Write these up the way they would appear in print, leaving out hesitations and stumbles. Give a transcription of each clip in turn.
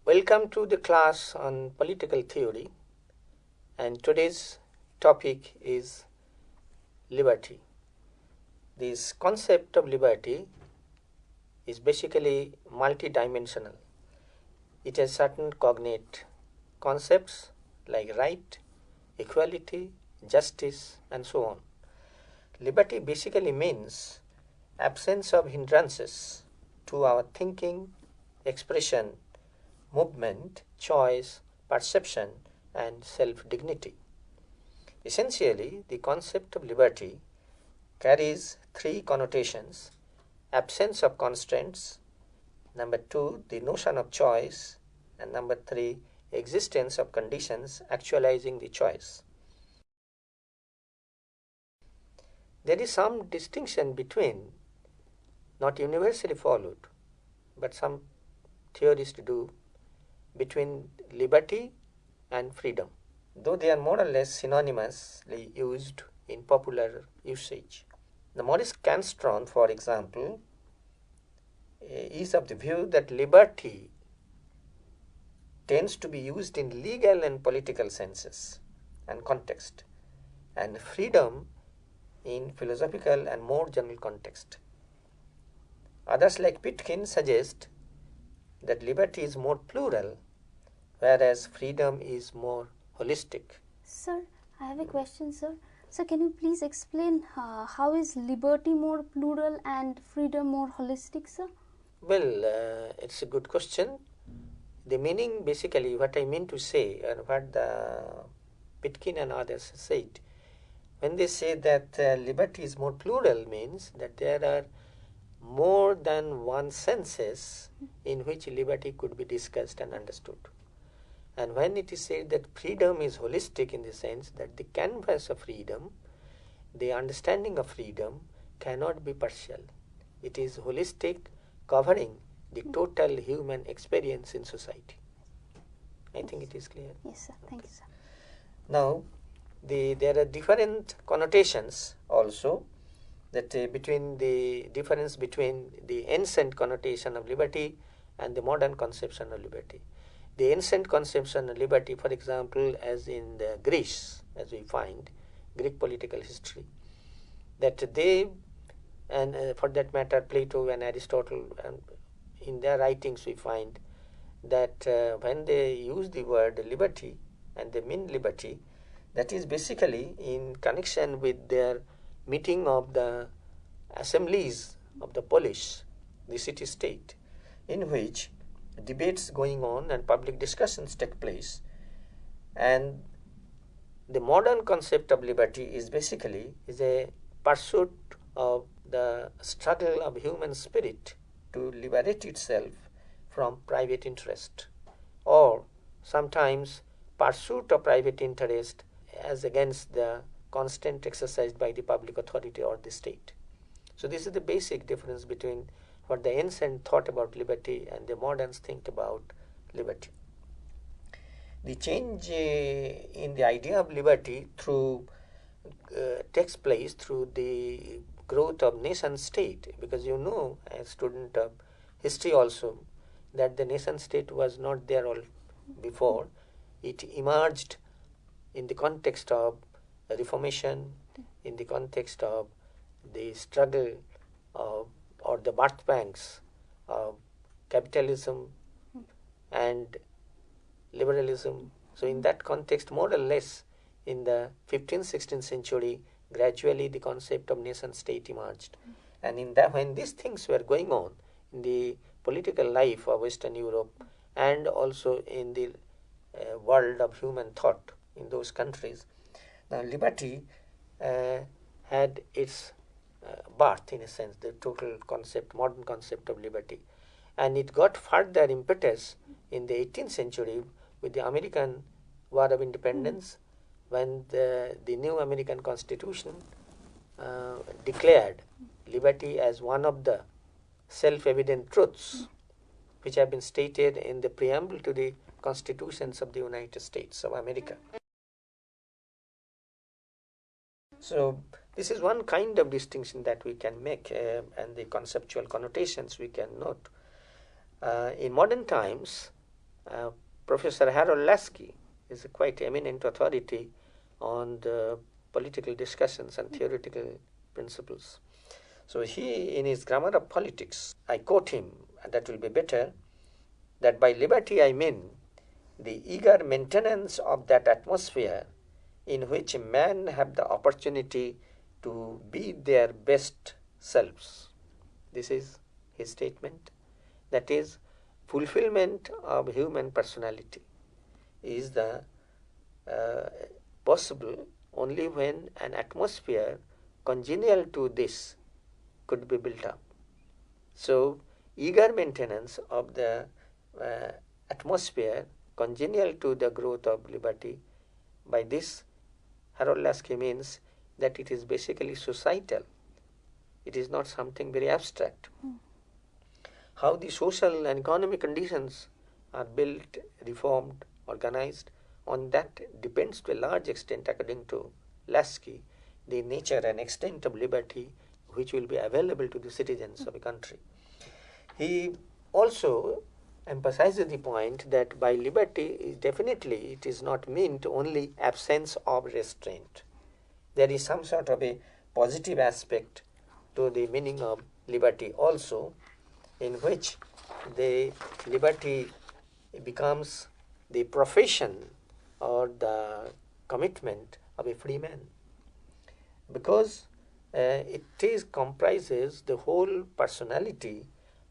Welcome to the class on political theory, and today's topic is liberty. This concept of liberty is basically multidimensional. It has certain cognate concepts like right, equality, justice, and so on. Liberty basically means absence of hindrances to our thinking, expression, movement, choice, perception, and self-dignity. Essentially, the concept of liberty carries three connotations: absence of constraints, number two, the notion of choice, and number three, existence of conditions actualizing the choice. There is some distinction between, not universally followed, but some theorists do, between liberty and freedom, though they are more or less synonymously used in popular usage. The Maurice Canstron, for example, is of the view that liberty tends to be used in legal and political senses and context, and freedom in philosophical and more general context. Others like Pitkin suggest that liberty is more plural, whereas freedom is more holistic. Sir, I have a question, sir. So, can you please explain how is liberty more plural and freedom more holistic, sir? Well, it's a good question. The meaning, basically, what I mean to say, and what the Pitkin and others said, when they say that liberty is more plural, means that there are more than one senses in which liberty could be discussed and understood. And when it is said that freedom is holistic, in the sense that the canvas of freedom, the understanding of freedom cannot be partial. It is holistic, covering the total human experience in society. I think it is clear. Yes, sir. Thank you, sir. Now, there are different connotations also, that between the difference between the ancient connotation of liberty and the modern conception of liberty. The ancient conception of liberty, for example, as in the Greece, as we find, Greek political history, that they, and for that matter Plato and Aristotle, and in their writings we find that when they use the word liberty and they mean liberty, that is basically in connection with their meeting of the assemblies of the polis, the city-state, in which debates going on and public discussions take place. And the modern concept of liberty is basically a pursuit of the struggle of human spirit to liberate itself from private interest, or sometimes pursuit of private interest as against the constant exercised by the public authority or the state. So this is the basic difference between what the ancient thought about liberty and the moderns think about liberty. The change in the idea of liberty takes place through the growth of nation state, because you know, as student of history also, that the nation state was not there all before. It emerged in the context of Reformation, in the context of the struggle or the birth pangs of capitalism and liberalism. So in that context, more or less, in the 15th, 16th century, gradually the concept of nation state emerged. And in that, when these things were going on in the political life of Western Europe and also in the world of human thought in those countries, now liberty had its birth, in a sense, the total concept, modern concept of liberty. And it got further impetus in the 18th century with the American War of Independence, when the new American Constitution declared liberty as one of the self-evident truths which have been stated in the preamble to the constitutions of the United States of America. So this is one kind of distinction that we can make, and the conceptual connotations we can note. In modern times, Professor Harold Lasky is a quite eminent authority on the political discussions and theoretical principles. So he, in his Grammar of Politics, I quote him, and that will be better, that by liberty I mean the eager maintenance of that atmosphere in which men have the opportunity to be their best selves. This is his statement. That is, fulfillment of human personality is the possible only when an atmosphere congenial to this could be built up. So, eager maintenance of the atmosphere congenial to the growth of liberty, by this Harold Lasky means that it is basically societal. It is not something very abstract. How the social and economic conditions are built, reformed, organized, on that depends to a large extent, according to Lasky, the nature and extent of liberty which will be available to the citizens of a country. He also emphasizes the point that by liberty, definitely it is not meant only absence of restraint. There is some sort of a positive aspect to the meaning of liberty also, in which the liberty becomes the profession or the commitment of a free man, because it comprises the whole personality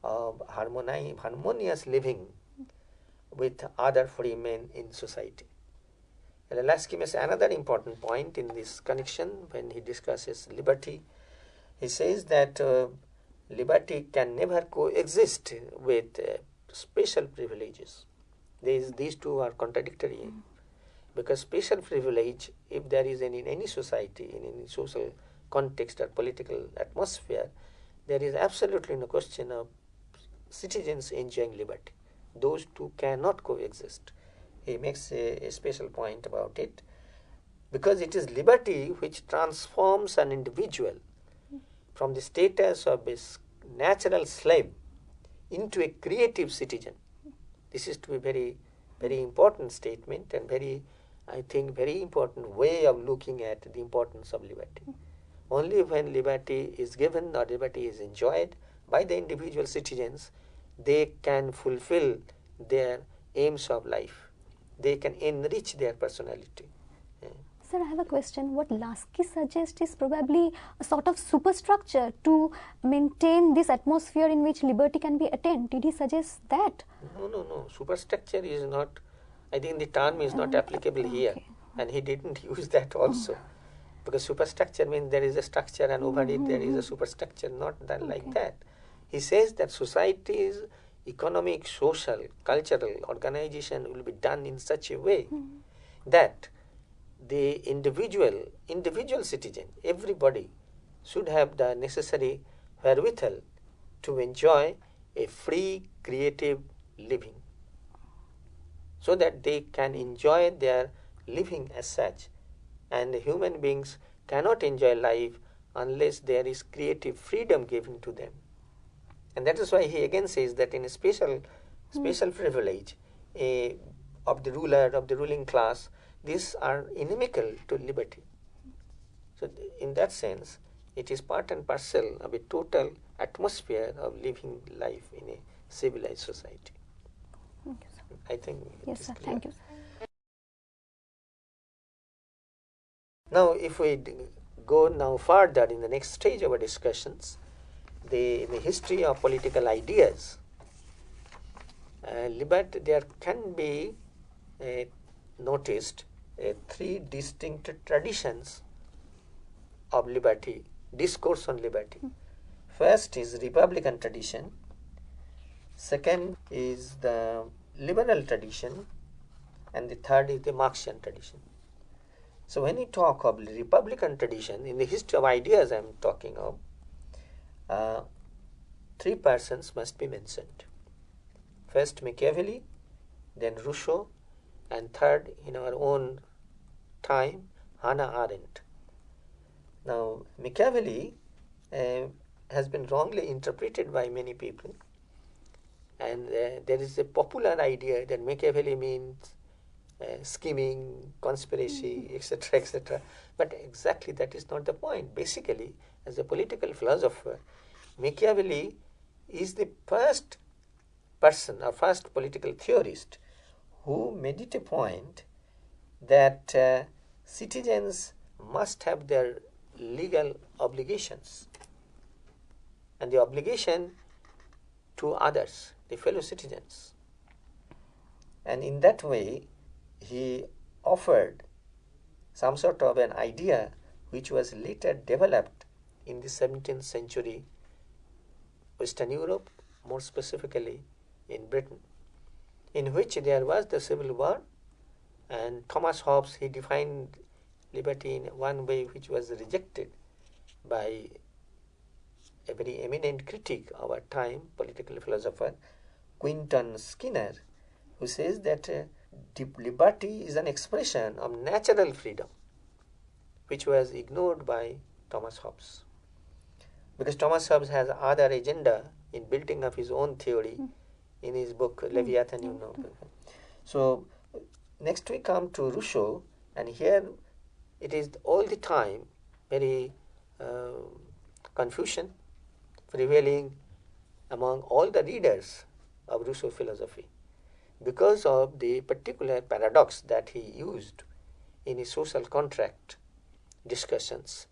of harmonious living with other free men in society. Lasky makes another important point in this connection when he discusses liberty. He says that liberty can never coexist with special privileges. These two are contradictory, because special privilege, if there is in any society, in any social context or political atmosphere, there is absolutely no question of citizens enjoying liberty. Those two cannot coexist. He makes a special point about it, because it is liberty which transforms an individual from the status of a natural slave into a creative citizen. This is to be very, very important statement, and I think very important way of looking at the importance of liberty. Only when liberty is given or liberty is enjoyed by the individual citizens, they can fulfill their aims of life. They can enrich their personality. Sir, I have a question. What Lasky suggests is probably a sort of superstructure to maintain this atmosphere in which liberty can be attained. Did he suggest that? No. Superstructure is not, I think the term is not applicable here. And he didn't use that also. Because superstructure means there is a structure and over it there is a superstructure, not that like that. He says that society's economic, social, cultural organization will be done in such a way that the individual citizen, everybody should have the necessary wherewithal to enjoy a free, creative living, so that they can enjoy their living as such. And human beings cannot enjoy life unless there is creative freedom given to them. And that is why he again says that in a special privilege of the ruler, of the ruling class, these are inimical to liberty. So in that sense, it is part and parcel of a total atmosphere of living life in a civilized society. Thank you, sir. I think yes, sir. clear. Thank you, sir. Now, if we go now further in the next stage of our discussions, in the history of political ideas, there can be noticed three distinct traditions of liberty, discourse on liberty. First is Republican tradition, second is the liberal tradition, and the third is the Marxian tradition. So when we talk of Republican tradition, in the history of ideas I am talking of, three persons must be mentioned. First Machiavelli, then Rousseau, and third in our own time, Hannah Arendt. Now Machiavelli has been wrongly interpreted by many people, And there is a popular idea that Machiavelli means scheming, conspiracy, etc., etc. But exactly that is not the point. Basically, as a political philosopher, Machiavelli is the first person or first political theorist who made it a point that citizens must have their legal obligations, and the obligation to others, the fellow citizens. And in that way, he offered some sort of an idea which was later developed in the 17th century Western Europe, more specifically in Britain, in which there was the Civil War, and Thomas Hobbes, he defined liberty in one way which was rejected by a very eminent critic of our time, political philosopher, Quinton Skinner, who says that liberty is an expression of natural freedom, which was ignored by Thomas Hobbes. Because Thomas Hobbes has other agenda in building up his own theory in his book Leviathan, you know. So next we come to Rousseau, and here it is all the time very confusion prevailing among all the readers of Rousseau philosophy, because of the particular paradox that he used in his social contract discussions.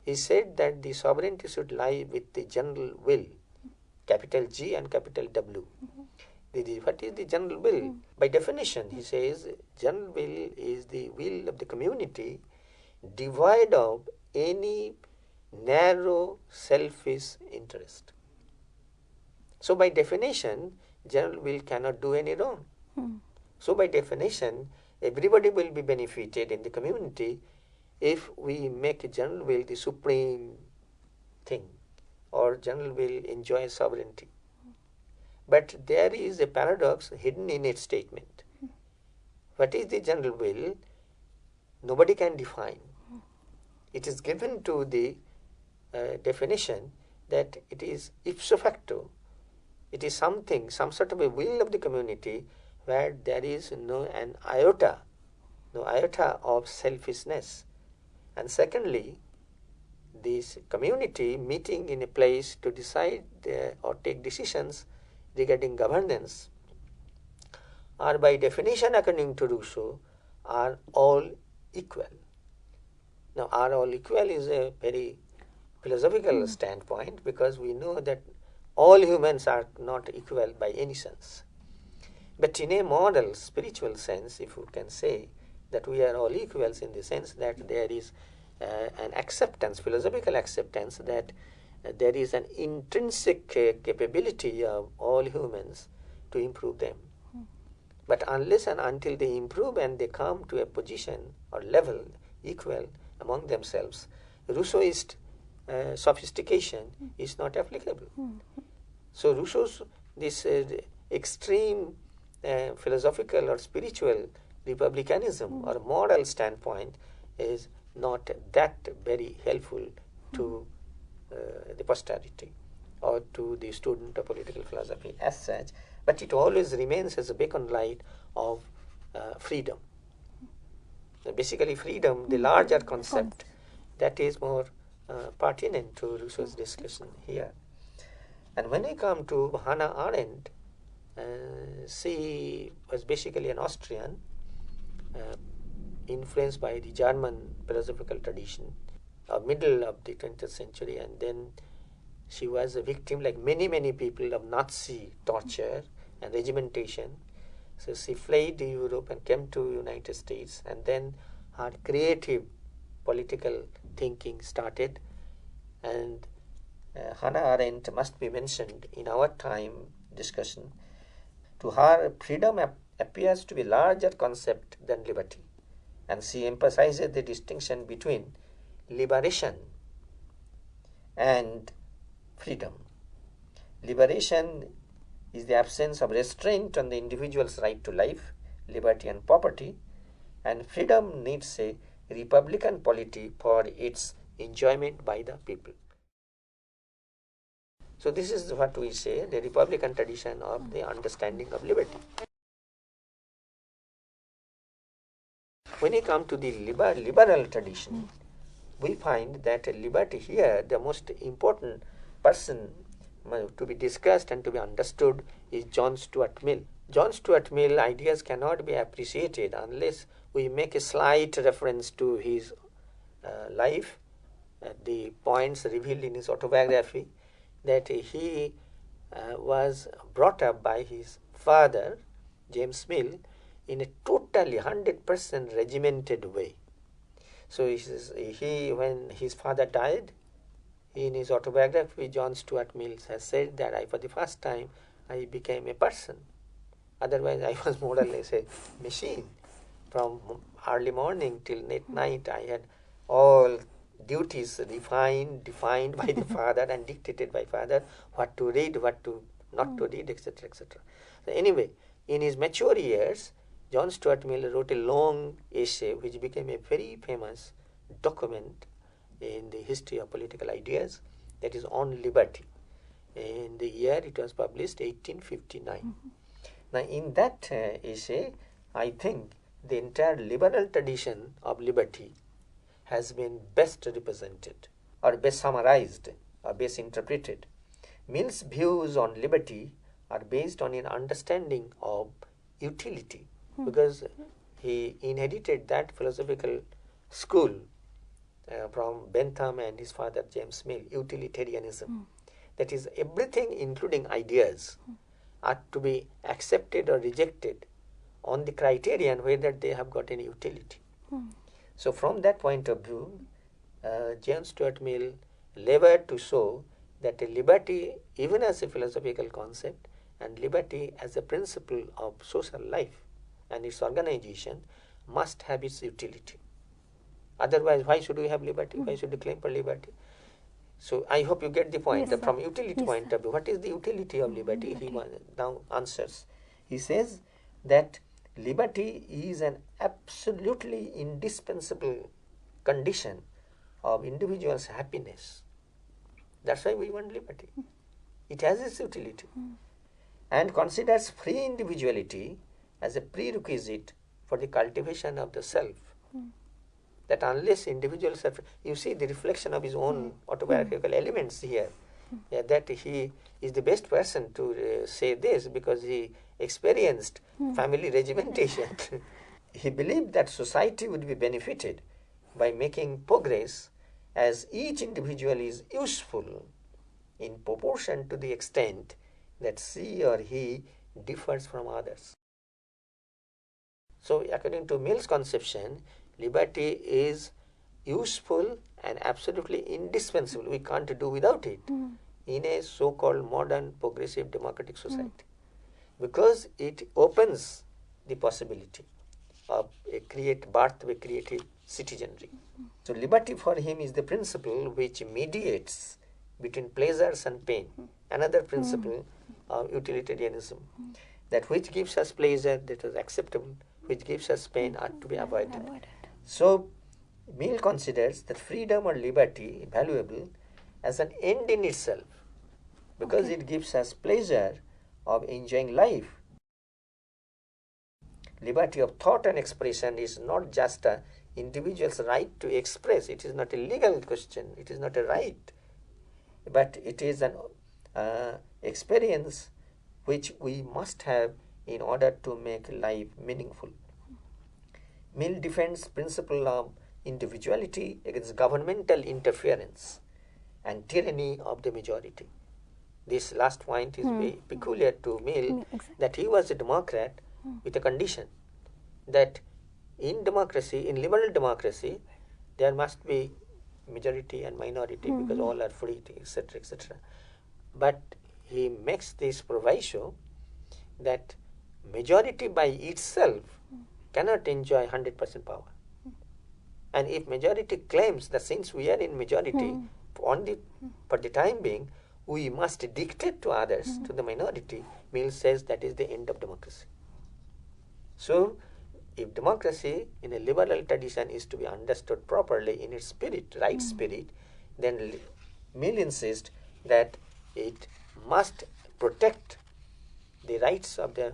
He said that the sovereignty should lie with the general will, capital G and capital W. What is the general will? By definition, he says, general will is the will of the community devoid of any narrow selfish interest. So by definition, general will cannot do any wrong. So by definition, everybody will be benefited in the community if we make general will the supreme thing, or general will enjoy sovereignty. But there is a paradox hidden in its statement. What is the general will? Nobody can define. It is given to the definition that it is ipso facto. It is something, some sort of a will of the community where there is no iota of selfishness. And secondly, this community meeting in a place to decide or take decisions regarding governance are by definition, according to Rousseau, are all equal. Now, are all equal is a very philosophical standpoint, because we know that all humans are not equal by any sense. But in a moral, spiritual sense, if we can say that we are all equals, in the sense that there is an acceptance, philosophical acceptance, that there is an intrinsic capability of all humans to improve them. But unless and until they improve and they come to a position or level equal among themselves, Rousseauist sophistication is not applicable. So Rousseau's this extreme philosophical or spiritual republicanism or moral standpoint is not that very helpful to the posterity or to the student of political philosophy as such, but it always remains as a beacon light of freedom. Basically freedom, the larger concept, that is more pertinent to Rousseau's discussion here. And when I come to Hannah Arendt, she was basically an Austrian, influenced by the German philosophical tradition of middle of the 20th century, and then she was a victim, like many people, of Nazi torture and regimentation. So she fled Europe and came to United States, and then her creative political thinking started. And Hannah Arendt must be mentioned in our time discussion. To her, freedom appears to be a larger concept than liberty, and she emphasizes the distinction between liberation and freedom. Liberation is the absence of restraint on the individual's right to life, liberty and property, and freedom needs a republican polity for its enjoyment by the people. So this is what we say, the Republican tradition of the understanding of liberty. When you come to the liberal tradition, we find that liberty here, the most important person to be discussed and to be understood is John Stuart Mill. John Stuart Mill ideas cannot be appreciated unless we make a slight reference to his life, the points revealed in his autobiography, that he was brought up by his father, James Mill, in a totally 100% regimented way. So when his father died, in his autobiography, John Stuart Mill has said that for the first time, I became a person. Otherwise, I was more or less a machine. From early morning till late night, I had all duties defined by the father and dictated by father, what to read, what to not to read, etc., etc. So anyway, in his mature years, John Stuart Mill wrote a long essay which became a very famous document in the history of political ideas, that is On Liberty. In the year it was published, 1859. Now in that essay, I think the entire liberal tradition of liberty has been best represented, or best summarized, or best interpreted. Mill's views on liberty are based on an understanding of utility, because he inherited that philosophical school from Bentham and his father James Mill, utilitarianism. That is, everything including ideas are to be accepted or rejected on the criterion whether they have got any utility. So from that point of view, James Stuart Mill labored to show that liberty, even as a philosophical concept, and liberty as a principle of social life and its organization, must have its utility. Otherwise, why should we have liberty? Why should we claim for liberty? So I hope you get the point. Yes, From utility point sir. of view, what is the utility of liberty? He now answers. He says that liberty is an absolutely indispensable condition of individual's happiness. That's why we want liberty. It has its utility. And considers free individuality as a prerequisite for the cultivation of the self. That unless individuals have, you see the reflection of his own autobiographical elements here, that he is the best person to say this, because he experienced family regimentation. He believed that society would be benefited by making progress as each individual is useful in proportion to the extent that she or he differs from others. So according to Mill's conception, liberty is useful and absolutely indispensable. We can't do without it in a so-called modern progressive democratic society, because it opens the possibility of birth of a creative citizenry. So liberty for him is the principle which mediates between pleasures and pain. Another principle of utilitarianism, that which gives us pleasure, that is acceptable, which gives us pain, are to be avoided. So Mill considers that freedom or liberty valuable as an end in itself, because it gives us pleasure of enjoying life. Liberty of thought and expression is not just an individual's right to express. It is not a legal question. It is not a right. But it is an experience which we must have in order to make life meaningful. Mill defends principle of individuality against governmental interference and tyranny of the majority. This last point is very peculiar to Mill, that he was a Democrat with a condition that in democracy, in liberal democracy, there must be majority and minority, because all are free, etc., etc. But he makes this proviso that majority by itself cannot enjoy 100% power. And if majority claims that since we are in majority, for the time being, we must dictate to others, to the minority, Mill says that is the end of democracy. So, if democracy in a liberal tradition is to be understood properly in its spirit, right spirit, then Mill insists that it must protect the rights of the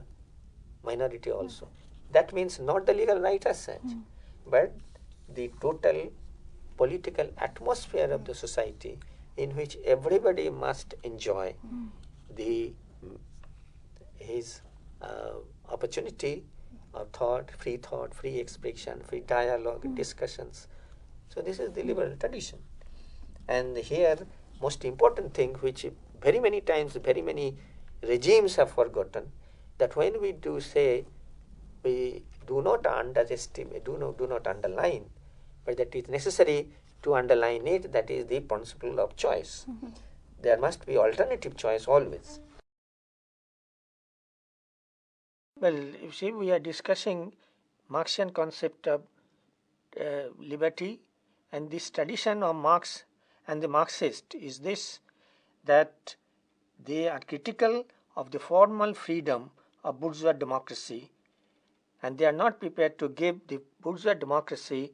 minority also. That means not the legal right as such, but the total political atmosphere of the society in which everybody must enjoy his opportunity of thought, free expression, free dialogue, discussions. So this is the liberal tradition. And here, most important thing, which very many times, very many regimes have forgotten, that when we do say, we do not underestimate, do not underline, but that it is necessary to underline it, that is the principle of choice. There must be alternative choice always. Well, you see, we are discussing Marxian concept of liberty, and this tradition of Marx and the Marxist is this, that they are critical of the formal freedom of bourgeois democracy, and they are not prepared to give the bourgeois democracy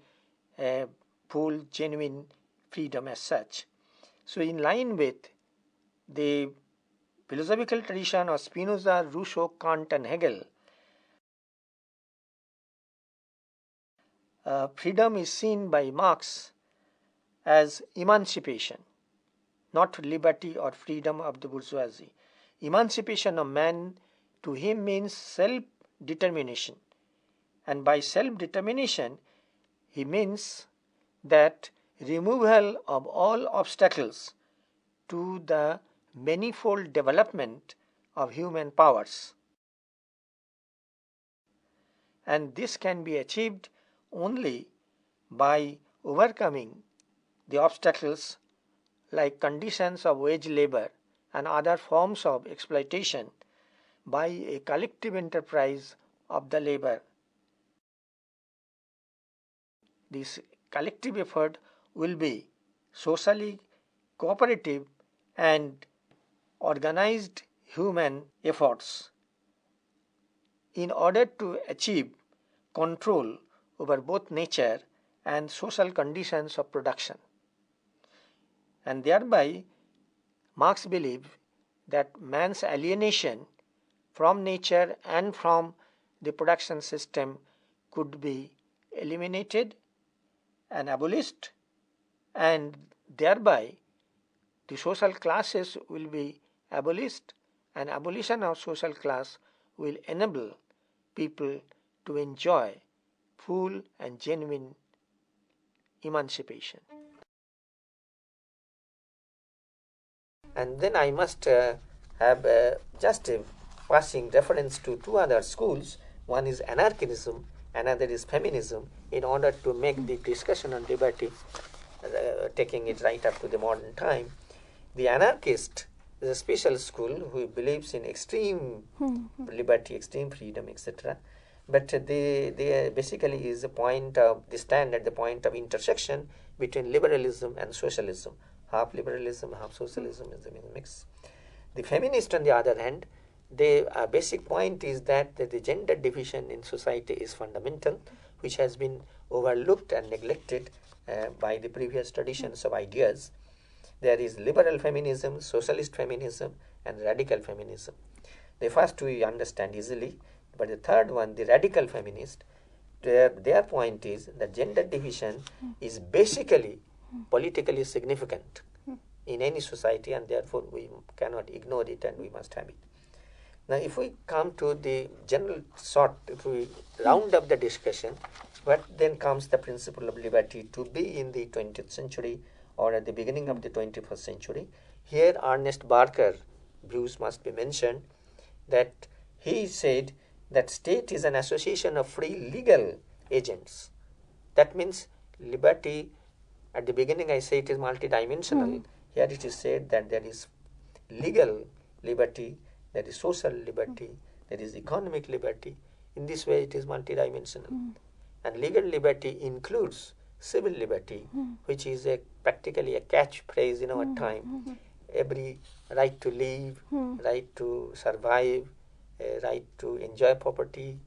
a full, genuine freedom as such. So in line with the philosophical tradition of Spinoza, Rousseau, Kant and Hegel, freedom is seen by Marx as emancipation, not liberty or freedom of the bourgeoisie. Emancipation of man to him means self-determination, and by self-determination he means that removal of all obstacles to the manifold development of human powers. And this can be achieved only by overcoming the obstacles like conditions of wage labor and other forms of exploitation by a collective enterprise of the labor. This collective effort will be socially cooperative and organized human efforts in order to achieve control over both nature and social conditions of production. And thereby Marx believed that man's alienation from nature and from the production system could be eliminated and abolished, and thereby the social classes will be abolished, and abolition of social class will enable people to enjoy full and genuine emancipation. And then I must have just a passing reference to two other schools. One is anarchism, another is feminism, in order to make the discussion on liberty, taking it right up to the modern time. The anarchist is a special school who believes in extreme liberty, extreme freedom, etc. But they basically is a point of, they stand at the point of intersection between liberalism and socialism. Half liberalism, half socialism is a mix. The feminist, on the other hand, their basic point is that the gender division in society is fundamental, which has been overlooked and neglected by the previous traditions of ideas. There is liberal feminism, socialist feminism, and radical feminism. The first two we understand easily, but the third one, the radical feminist, their point is that gender division is basically politically significant in any society, and therefore we cannot ignore it and we must have it. Now, if we come to the general sort, if we round up the discussion, what then comes the principle of liberty to be in the 20th century or at the beginning of the 21st century? Here Ernest Barker views must be mentioned, that he said that state is an association of free legal agents. That means liberty, at the beginning I say it is multidimensional. Here it is said that there is legal liberty, there is social liberty, there is economic liberty. In this way it is multidimensional. And legal liberty includes civil liberty, which is practically a catchphrase in our time. Every right to live, right to survive, right to enjoy property,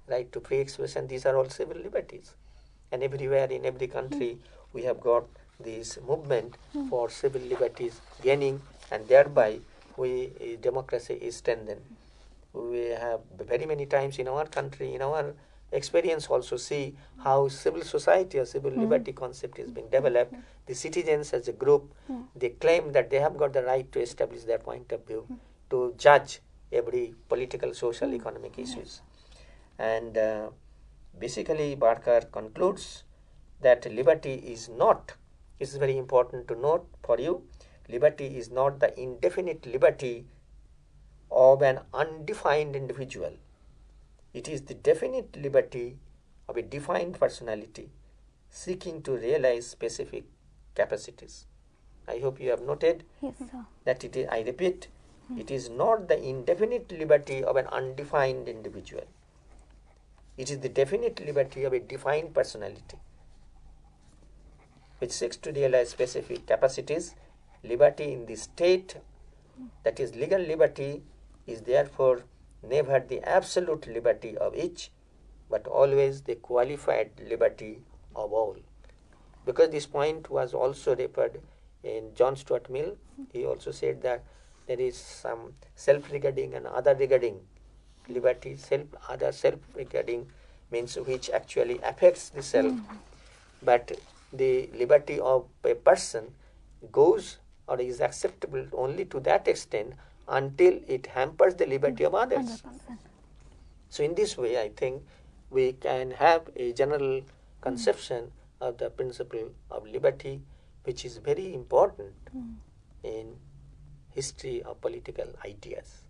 right to free expression, these are all civil liberties. And everywhere in every country we have got this movement for civil liberties gaining, and thereby democracy is strengthened. We have very many times in our country, in our experience also see how civil society or civil liberty concept is being developed. The citizens as a group, they claim that they have got the right to establish their point of view, to judge every political, social, economic issues. And basically Barker concludes that liberty is not, this is very important to note for you, liberty is not the indefinite liberty of an undefined individual. It is the definite liberty of a defined personality seeking to realize specific capacities. I hope you have noted that it is, I repeat, it is not the indefinite liberty of an undefined individual. It is the definite liberty of a defined personality which seeks to realize specific capacities. Liberty in the state, that is legal liberty, is therefore never the absolute liberty of each, but always the qualified liberty of all. Because this point was also referred in John Stuart Mill, he also said that there is some self-regarding and other-regarding liberty. Other self-regarding means which actually affects the self, but the liberty of a person goes or is acceptable only to that extent until it hampers the liberty of others. 100%. So in this way, I think we can have a general conception of the principle of liberty, which is very important in history of political ideas.